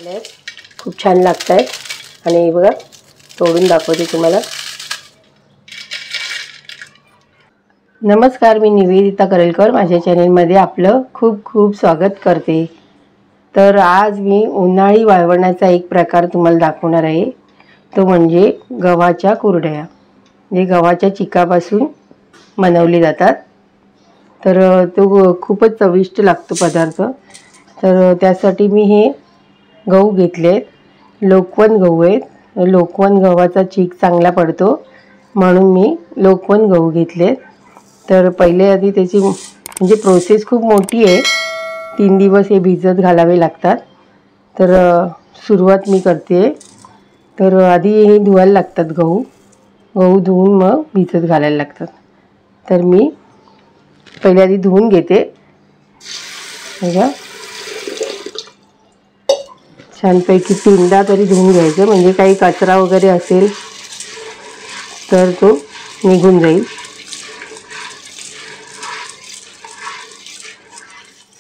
झाले आहेत, खूप छान लागत आहेत आणि बघा तोडून दाखवते तुम्हाला। नमस्कार, मी निवेदिता करलकर, माझ्या चॅनलमध्ये आपलं खूप खूप स्वागत करते। तर आज मी उन्हाळी वाळवणाचा एक प्रकार तुम्हाला दाखवणार आहे, तो म्हणजे गव्हाच्या कुरडया। जे गव्हाच्या चिकापासून बनवले जातात, तर तो खूपच चविष्ट लागतो पदार्थ। तर त्यासाठी मी हे गहू घेतलेत, लोकवन गहू आहेत। लोकवन गव्हाचा चीक चांगला पडतो म्हणून मी लोकवन गहू घेतलेत। तर पहिले आधी त्याची म्हणजे प्रोसेस खूप मोठी आहे, 3 दिवस हे भिजत घालावे लागतात। तर सुरुवात मी करते। तर आधी हे धुवायला लागतात गहू धुवून मग भिजत घालायला लागतात। तर मी पहिले आधी धुवून घेते, बघा छानपैकी 3दा तरी धुवून घ्यायचं, म्हणजे काही कचरा वगैरे असेल तर तो निघून जाईल।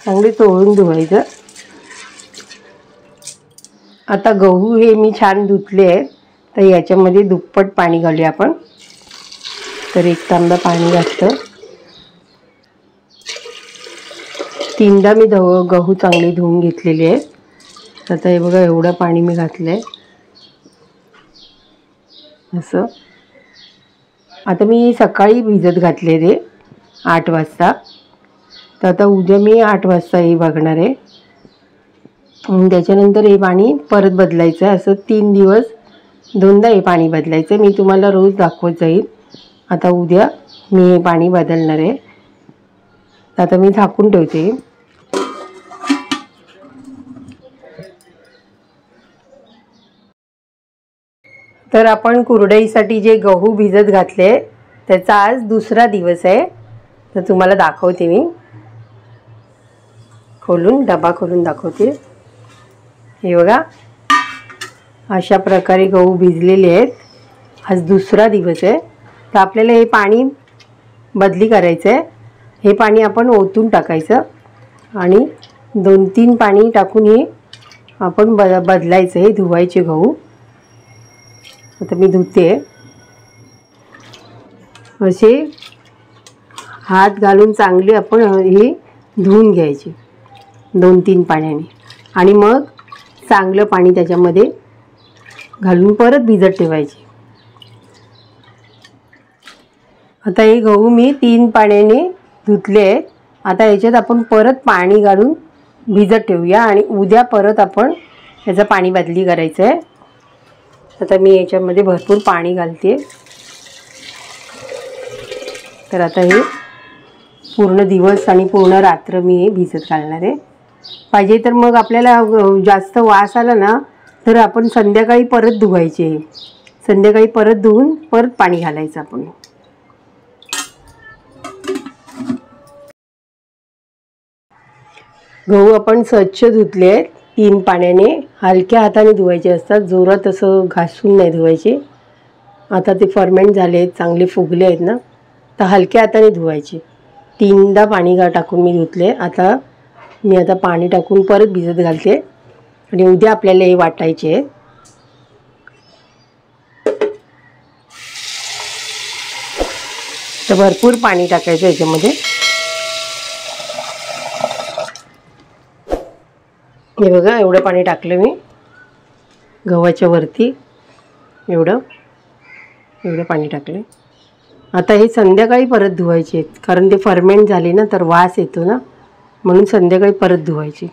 चांगले चोळून धुवायचं। आता गहू हे मी छान धुतले आहेत, तर याच्यामध्ये दुप्पट पाणी घालूया आपण। तर 1 तांबा पाणी घातलं। 3दा मी गहू चांगले धुवून घेतलेले आहेत। आता हे बघा एवढं पाणी मी घातलंय असं। आता मी सकाळी भिजत घातले ते 8 वाजता, तर आता उद्या मी 8 वाजता हे बघणार आहे। त्याच्यानंतर हे पाणी परत बदलायचं आहे, असं 3 दिवस 2दा हे पाणी बदलायचं आहे। मी तुम्हाला रोज दाखवत जाईल। आता उद्या मी हे पाणी बदलणार आहे, आता मी झाकून ठेवते। तर आपण कुरडईसाठी जे गहू भिजत घातले त्याचा आज दुसरा दिवस आहे, तर तुम्हाला दाखवते मी खोलून, डबा खोलून दाखवते। हे बघा अशा प्रकारे गहू भिजलेले आहेत। आज दुसरा दिवस आहे, तर आपल्याला हे पाणी बदली करायचं आहे। हे पाणी आपण ओतून टाकायचं आणि 2-3 पाणी टाकून हे आपण बदलायचं। हे धुवायचे गहू। आता मी धुते, असे हात घालून चांगले आपण हे धुवून घ्यायचे 2-3 पाण्याने, आणि मग चांगलं पाणी त्याच्यामध्ये घालून परत भिजत ठेवायचे। आता हे गहू मी 3 पाण्याने धुतले आहेत। आता याच्यात आपण परत पाणी घालून भिजत ठेवूया आणि उद्या परत आपण याचं पाणी बदली करायचं आहे। आता मी याच्यामध्ये भरपूर पाणी घालते। तर आता हे पूर्ण दिवस आणि पूर्ण रात्र मी हे भिजत घालणार आहे। पाहिजे तर मग आपल्याला जास्त वास आला ना, तर आपण संध्याकाळी परत धुवायचे। संध्याकाळी परत धुवून परत पाणी घालायचं आपण। गहू आपण स्वच्छ धुतले आहेत 3 पाण्याने। हलक्या हाताने धुवायचे असतात, जोरात असं घासून नाही धुवायचे। आता ते फर्मेंट झाले आहेत, चांगले फुगले आहेत ना, तर हलक्या हाताने धुवायचे। 3दा पाणी टाकून मी धुतले। आता मी पाणी टाकून परत भिजत घालते आणि उद्या आपल्याला हे वाटायचे आहे। तर भरपूर पाणी टाकायचं याच्यामध्ये। हे बघा एवढं पाणी टाकलं मी गव्हाच्या वरती, एवढं पाणी टाकले। आता हे संध्याकाळी परत धुवायचे आहेत, कारण ते फर्मेंट झाले ना, तर वास येतो ना, म्हणून संध्याकाळी परत धुवायचे।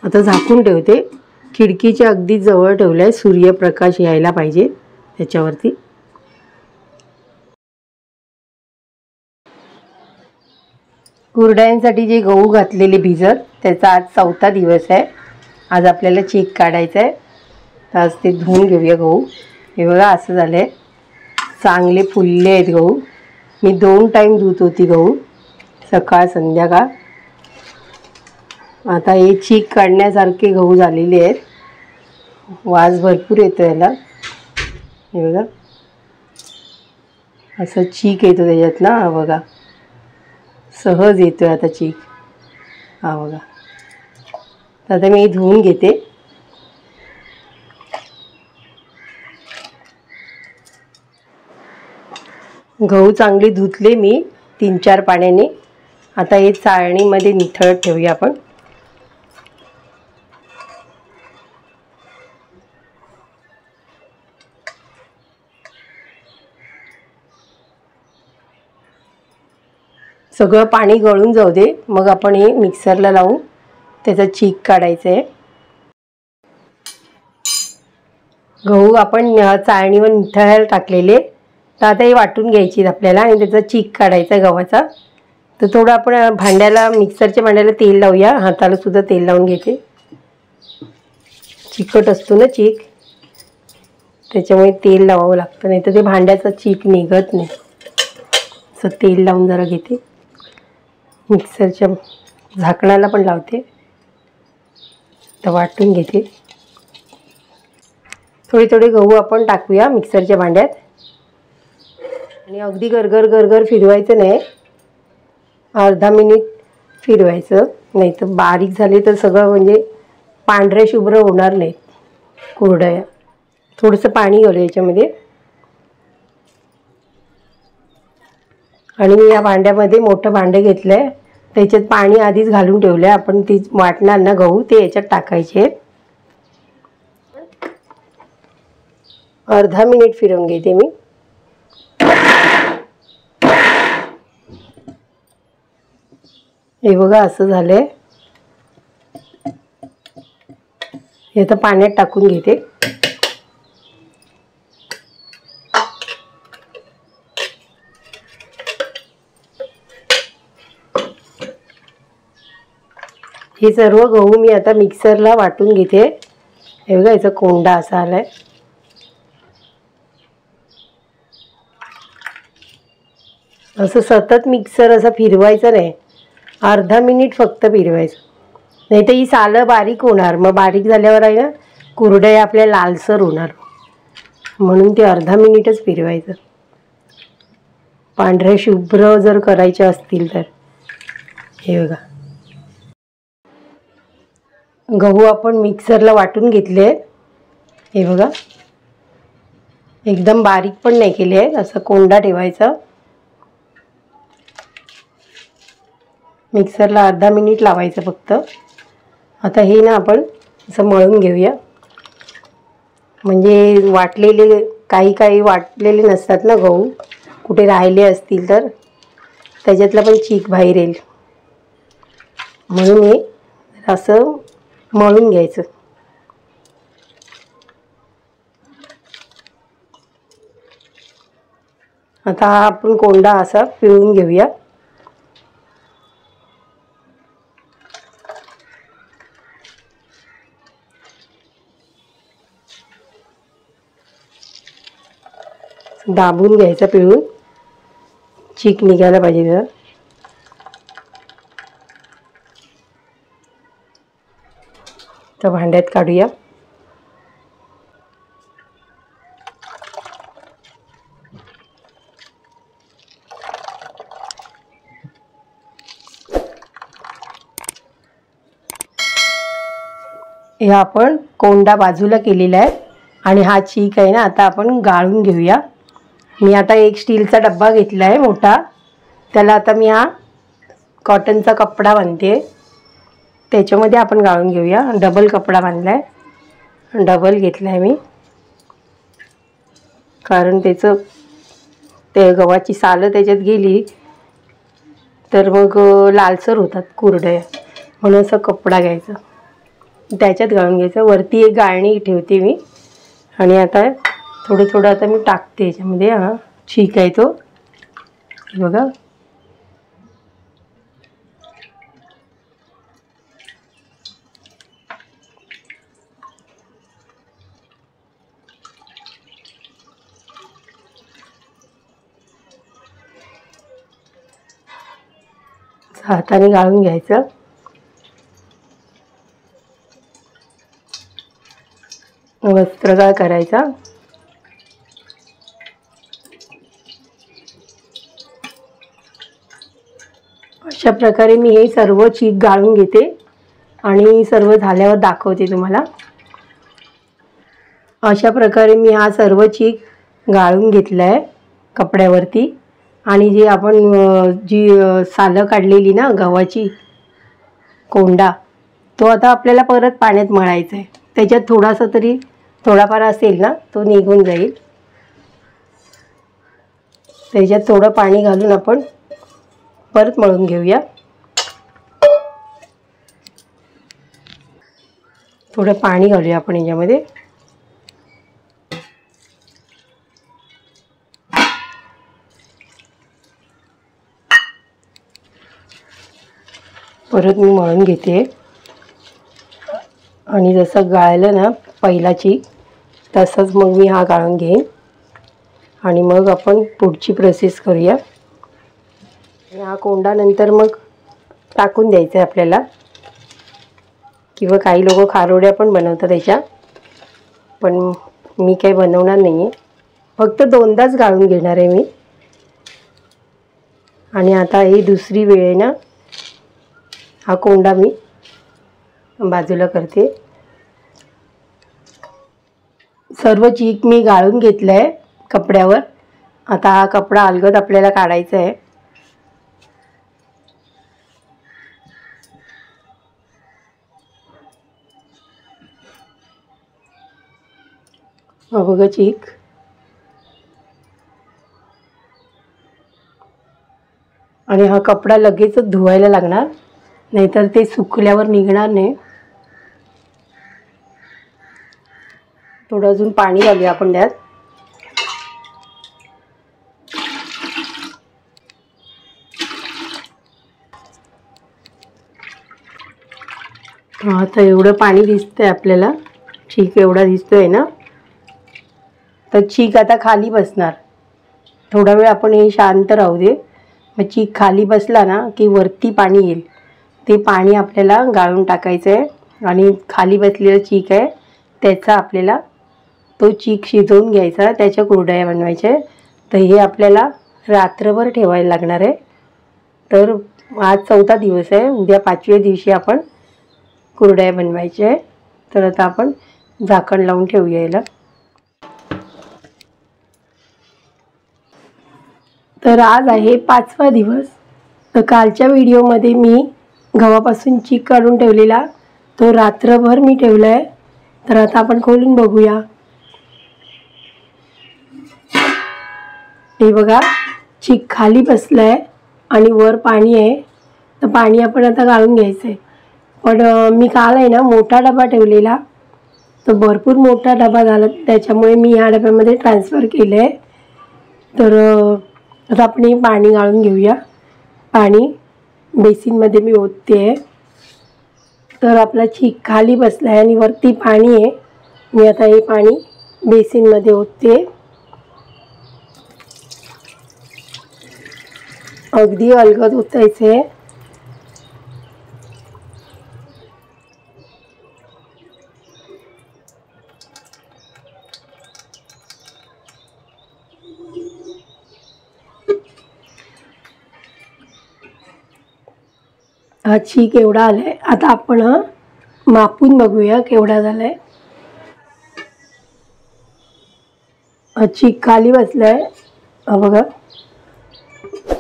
आता झाकून ठेवते। खिडकीच्या अगदी जवळ ठेवलंय, सूर्यप्रकाश यायला पाहिजे त्याच्यावरती। कुरडयांसाठी जे गहू घातलेले भिजत, त्याचा आज 4था दिवस आहे। आज आपल्याला चीक काढायचा आहे, तर आज ते धुवून घेऊया गहू। हे बघा असं झालंय, चांगले फुलले आहेत गहू। मी 2 टाइम धुत होती गहू, सकाळ संध्याकाळ। आता हे चीक काढण्यासारखे गहू झालेले आहेत, वास भरपूर येतो याला। हे बघा असं चीक येतो त्याच्यात ना, बघा सहज येतोय आता चीक। हा बघा आता मी धुवून घेते। गहू चांगले धुतले मी 3-4 पाण्याने। आता हे चाळणीमध्ये निथळत ठेवूया आपण। सगळं पाणी गळून जाऊ दे, मग आपण हे मिक्सरला लावून त्याचा चीक काढायचा आहे। गहू आपण चाळणीवर निथळायला टाकलेले, तर आता हे वाटून घ्यायची आपल्याला आणि त्याचा चीक काढायचा गव्हाचा। तर थोडं आपण भांड्याला, मिक्सरच्या भांड्याला तेल लावूया। हाताला सुद्धा तेल लावून घेते, चिकट असतो ना चीक, त्याच्यामुळे तेल लावावं लागतं, नाही तर ते भांड्याचा चीक निघत नाही। असं तेल लावून जरा घेते, मिक्सरच्या झाकणाला पण लावते, तर वाटून घेते। थोडे थोडे गहू आपण टाकूया मिक्सरच्या भांड्यात आणि अगदी गरगर गरगर फिरवायचं नाही, अर्धा मिनिट फिरवायचं, नाही तर बारीक झाले तर सगळं म्हणजे पांढरे शुभ्र होणार नाही कुरडया। थोडंसं पाणी घालू याच्यामध्ये आणि मी या भांड्यामध्ये मोठं भांडं घेतलं आहे, त्याच्यात पाणी आधीच घालून ठेवलं आहे। आपण ती वाटणार ना गहू, ते याच्यात टाकायचे। अर्धा मिनिट फिरवून घेते मी। हे बघा असं झालंय। हे आता पाण्यात टाकून घेते। हे सर्व गहू मी आता मिक्सरला वाटून घेते। हे बघा याचा कोंडा असा आलाय। असं सतत मिक्सर असं फिरवायचं नाही, अर्धा मिनिट फक्त फिरवायचं, नाही तर ही सालं बारीक होणार। मग बारीक झाल्यावर आहे ना कुरडया आपल्या लालसर होणार, म्हणून ते अर्धा मिनिटच फिरवायचं। पांढऱ्या शुभ्र जर करायचे असतील तर। हे बघा गहू आपण मिक्सरला वाटून घेतले। हे बघा एकदम बारीक पण नाही केले आहेत, असं कोंडा ठेवायचा। मिक्सरला अर्धा मिनिट लावायचं फक्त। आता हे ना आपण असं मळून घेऊया, म्हणजे वाटलेले काही वाटलेले नसतात ना गहू, कुठे राहिले असतील तर त्याच्यातला पण चीक बाहेर येईल, म्हणून हे असं मळून घ्यायचं। आता हा आपण कोंडा असा पिळून घेऊया। दाबून घ्यायचा पिळून, चीक निघायला पाहिजे जरा। तर भांड्यात काढूया। हे आपण कोंडा बाजूला केलेला आहे आणि हा चीक आहे ना आता आपण गाळून घेऊया। मी आता एक स्टीलचा डब्बा घेतला आहे मोठा, त्याला आता मी हा कॉटनचा कपडा बांधते, त्याच्यामध्ये आपण गाळून घेऊया। डबल कपडा बांधला आहे, डबल घेतला आहे मी, कारण त्याचं ते गव्हाची सालं त्याच्यात गेली तर मग लालसर होतात कुरडया, म्हणून असा कपडा घ्यायचा, त्याच्यात गाळून घ्यायचं। वरती एक गाळणी ठेवते मी आणि आता थोडं थोडं आता मी टाकते याच्यामध्ये। हा चीक आहे तो, बघा हाताने गाळून घ्यायचं। वस्त्रगाळ करायचा। अशा प्रकारे मी हे सर्व चीक गाळून घेते आणि सर्व झाल्यावर दाखवते तुम्हाला। अशा प्रकारे मी हा सर्व चीक गाळून घेतला आहे कपड्यावरती। आणि जे आपण जी सालं काढलेली ना गव्हाची कोंडा, तो आता आपल्याला परत पाण्यात मळायचा आहे। त्याच्यात थोडासा तरी थोडाफार असेल ना तो निघून जाईल। त्याच्यात थोडं पाणी घालून आपण परत मळून घेऊया। थोडं पाणी घालूया आपण याच्यामध्ये। परत मी मळून घेते आणि जसं गाळलं ना पहिला चीक तसंच मग मी हा गाळून घेईन आणि मग आपण पुढची प्रोसेस करूया। हा कोंडा नंतर मग टाकून द्यायचा आहे आपल्याला, किंवा काही लोक खारोड्या पण बनवतात त्याच्या, पण मी काही बनवणार नाही आहे। फक्त दोनदाच गाळून घेणार आहे मी। आणि आता ही दुसरी वेळ आहे ना, हा कोंडा मी बाजूला करते। सर्व चीक मी गाळून घेतलाय कपड्यावर। आता हा कपडा अलगद आपल्याला काढायचा आहे। बघा चीक, आणि हा कपडा लगेचच धुवायला लागणार, नाहीतर ते सुकल्यावर निघणार नाही। थोडं अजून पाणी घालूया आपण त्यात। आता एवढं पाणी दिसतंय आपल्याला, चीक एवढा दिसतोय ना, तर चीक आता खाली बसणार। थोडा वेळ आपण हे शांत राहू दे। मग चीक खाली बसला ना की वरती पाणी येईल, ते पाणी आपल्याला गाळून टाकायचं आहे। आणि खाली बसलेला चीक आहे त्याचा आपल्याला तो चीक शिजवून घ्यायचा, त्याच्या कुरडया बनवायच्या। तर हे आपल्याला रात्रभर ठेवायला लागणार आहे। तर आज 4था दिवस आहे, उद्या 5व्या दिवशी आपण कुरडया बनवायच्या आहे। तर आता आपण झाकण लावून ठेवूया याला। तर आज आहे 5वा दिवस। तर कालच्या व्हिडिओमध्ये मी गव्हापासून चीक काढून ठेवलेला तो रात्रभर मी ठेवला आहे। तर आता आपण खोलून बघूया। हे बघा, चीक खाली बसलाय आणि वर पाणी आहे। तर पाणी आपण आता गाळून घ्यायचं आहे। पण मी काल आहे ना मोठा डबा ठेवलेला, तर भरपूर मोठा डबा झाला, त्याच्यामुळे मी ह्या डब्यामध्ये ट्रान्सफर केलं आहे। तर आता आपण हे पाणी गाळून घेऊया। पाणी बेसिनमध्ये मी ओतते आहे। तर आपला चीक खाली बसला आहे आणि वरती पाणी आहे। मी आता हे पाणी बेसिनमध्ये ओतते। अगदी अलगद ओतायचं आहे। हा चीक एवढा आलाय। आता आपण मापून बघूया केवढा झालाय। हा चीक खाली बसलाय, हा बघा।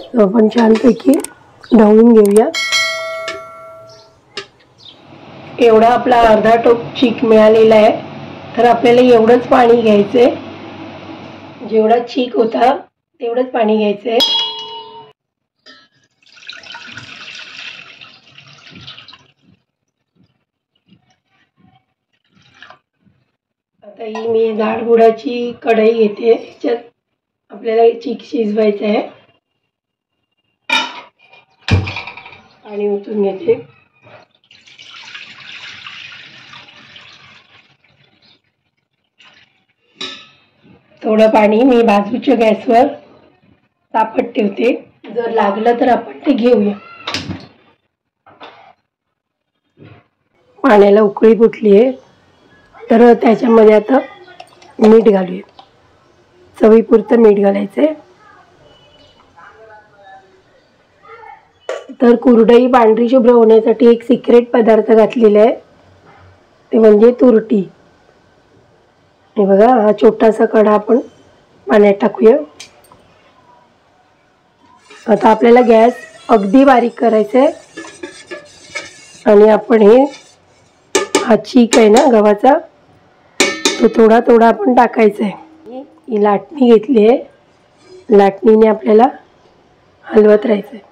तो आपण छानपैकी ढवळून घेऊया। एवढा आपला अर्धा टोप चीक मिळालेला आहे। तर आपल्याला एवढंच पाणी घ्यायचंय, जेवढा चीक होता तेवढंच पाणी घ्यायचंय। आता ही मी जाड बुडाची कढई घेते, त्याच्यात आपल्याला चीक शिजवायचं आहे। पाणी ओतून घेते। थोडं पाणी मी बाजूच्या गॅसवर तापत ठेवते, जर लागलं तर आपण ते घेऊया। पाण्याला उकळी फुटली आहे, तर त्याच्यामध्ये आता मीठ घालूया। चवीपुरतं मीठ घालायचं आहे। तर कुरडई पांढरी शुभ्र होण्यासाठी एक सिक्रेट पदार्थ घातलेला आहे, ते म्हणजे तुरटी. हे बघा, हा छोटासा कडा आपण पाण्यात टाकूया. आता आपल्याला गॅस अगदी बारीक करायचा आहे आणि आपण हा चीक आहे ना गव्हाचा, तो थोडा थोडा आपण टाकायचा आहे. ही लाटणी घेतली आहे, लाटणीने आपल्याला हलवत राहायचं आहे.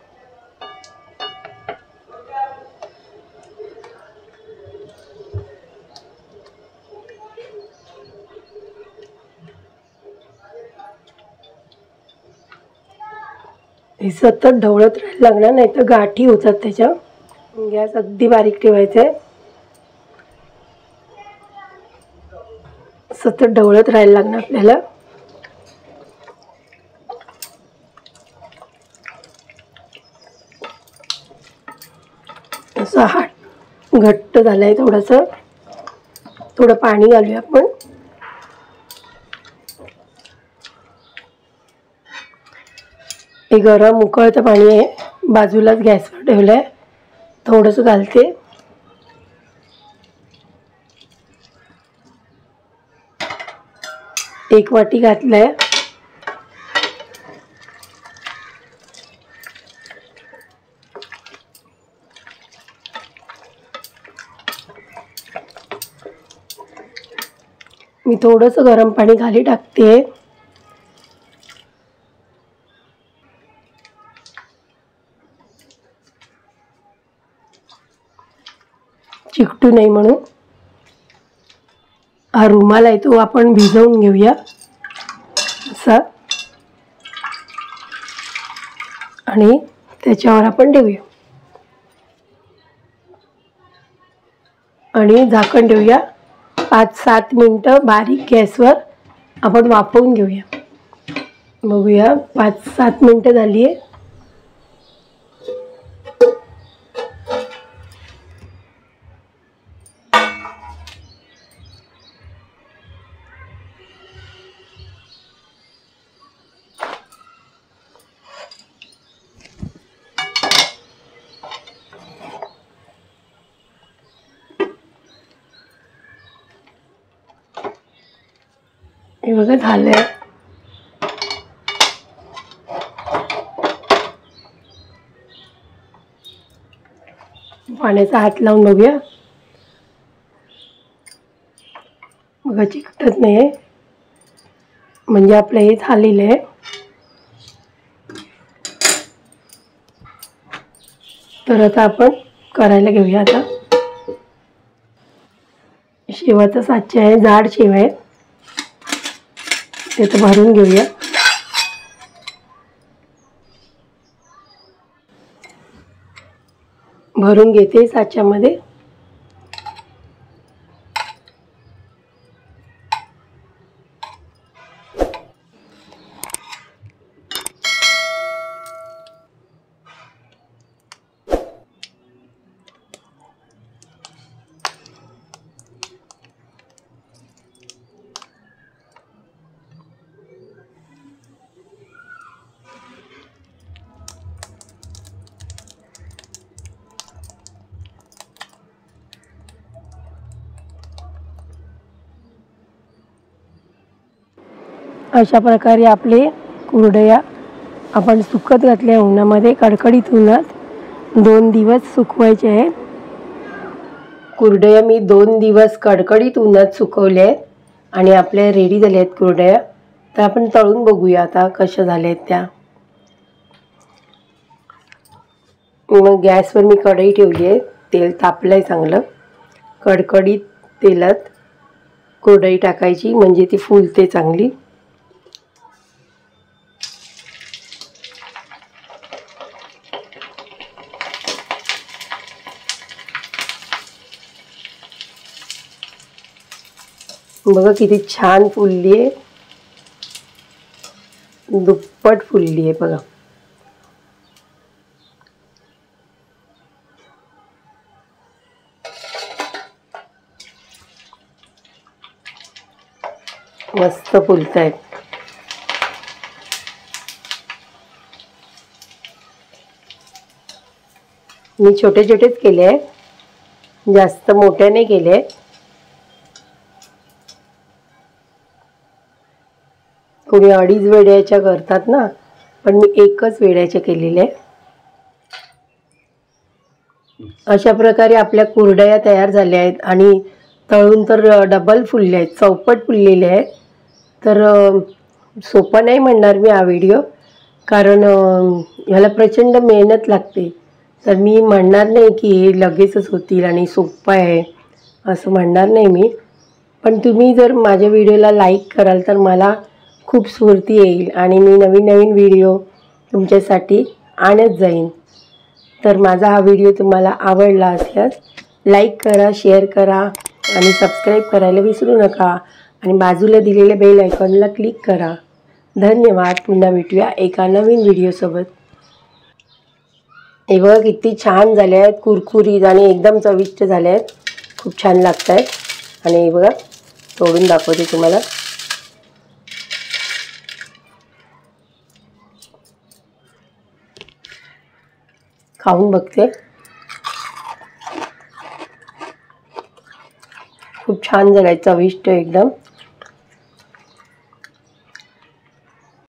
हे सतत ढवळत राहायला लागणार, नाही तर गाठी होतात त्याच्या. गॅस अगदी बारीक ठेवायचा आहे, सतत ढवळत राहायला लागणार आपल्याला. असा हात घट्ट झालाय, थोडं पाणी घालूया आपण. हे गरम उकळतं पाणी आहे, बाजूलाच गॅसवर ठेवलंय. थोडंसं घालते. एक वाटी घातलंय. मी थोडंसं गरम पाणी खाली टाकते. चिकटू नाही म्हणून. हा रुमाल आहे तो आपण भिजवून घेऊया असा, आणि त्याच्यावर आपण ठेवूया आणि झाकण ठेवूया. 5-7 मिनिटं बारीक गॅसवर आपण वाफवून घेऊया. बघूया, 5-7 मिनिटं झाली आहे. हे बघा झालंय. पाण्याचा हात लावून बघूया. बघा, चिकटत नाही, म्हणजे आपलं हे झालेलं आहे. तर आता आपण करायला घेऊया. आता शेवाचा साचा आहे, जाड शेव आहे, त्याचं भरून घेऊया. भरून घेते साच्यामध्ये. अशा प्रकारे आपले कुरडया आपण सुकत घातल्या उन्हामध्ये, कडकडीत उन्हात 2 दिवस सुकवायचे आहेत. कुरडया मी 2 दिवस कडकडीत उन्हात सुकवल्या आहेत आणि आपल्या रेडी झाल्या आहेत कुरडया. तर आपण तळून बघूया आता कशा झाल्या आहेत त्या. मग गॅसवर मी कढई ठेवली आहे, तेल तापलंय चांगलं. कडकडीत तेलात कुरडई टाकायची, म्हणजे ती फुलते चांगली. बघा किती छान फुलली आहे, दुप्पट फुलली आहे बघा. मस्त फुलतायत. मी छोटे छोटेच केले आहे, जास्त मोठे नाही केले। कोणी 2.5 वेड्याच्या करतात ना, पण मी एकच वेड्याचे केलेले। अशा प्रकारे आपल्या कुरडया तयार झाल्या आहेत आणि तळून तर डबल फुलले आहेत, चौपट फुललेले आहेत। तर सोपा नाही म्हणणार मी हा व्हिडिओ, कारण ह्याला प्रचंड मेहनत लागते। तर मी म्हणणार नाही की हे लगेचच होतील आणि सोपं आहे असं म्हणणार नाही मी, पण तुम्ही जर माझ्या व्हिडिओला लाईक कराल तर मला खूप स्फूर्ती येईल आणि मी नवीन नवीन व्हिडिओ तुमच्यासाठी आणत जाईन। तर माझा हा व्हिडिओ तुम्हाला आवडला असल्यास लाईक करा, शेअर करा आणि सबस्क्राईब करायला विसरू नका आणि बाजूला दिलेल्या बेल आयकॉनला क्लिक करा। धन्यवाद। पुन्हा भेटूया एका नवीन व्हिडिओसोबत। हे बघा किती छान झाले आहेत, कुरकुरीत आणि एकदम चविष्ट झाले आहेत, खूप छान लागत आहेत। आणि हे बघा तोडून दाखवते तुम्हाला। खाऊन बघते, खूप छान झालं आहे, चविष्ट एकदम।